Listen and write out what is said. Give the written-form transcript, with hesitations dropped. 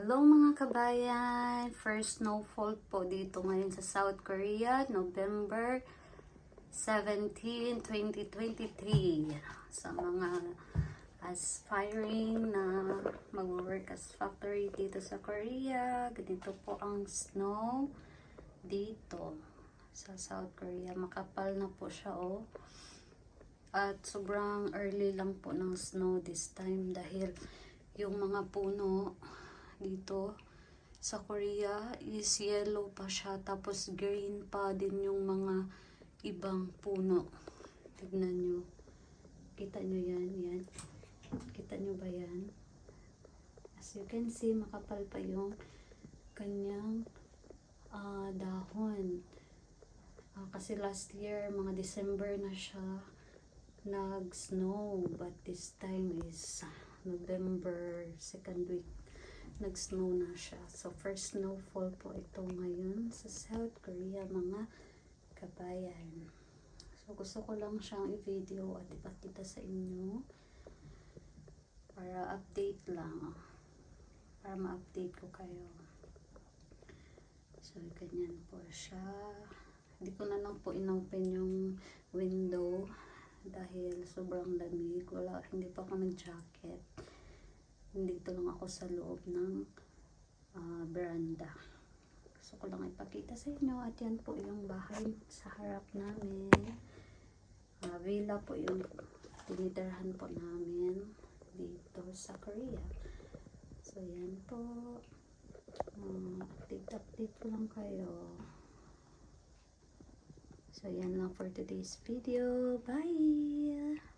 Hello mga kabayan! First snowfall po dito ngayon sa South Korea, November 17, 2023. Sa mga aspiring na mag-work as factory dito sa Korea, ganito po ang snow dito sa South Korea. Makapal na po siya At sobrang early lang po ng snow this time dahil yung mga puno dito sa Korea is yellow pa siya, tapos green pa din yung mga ibang puno. Tignan nyo. Kita nyo yan? Yan. Kita nyo ba yan? As you can see, makapal pa yung kanyang dahon. Kasi last year, mga December na siya nag-snow. But this time is November 2nd week. Nag-snow na siya. So, first snowfall po ito ngayon sa South Korea, mga kabayan. So, gusto ko lang siyang i-video at ipakita sa inyo para update lang. Para ma-update ko kayo. So, ganyan po siya. Hindi ko na lang po inopen yung window dahil sobrang lamig. Hindi pa ako nag-jacket. Dito lang ako sa loob ng veranda. Gusto ko lang ipakita sa inyo. At yan po yung bahay sa harap namin. Villa po yung tinitirhan po namin dito sa Korea. So yan po. Update ko lang kayo. So yan lang for today's video. Bye!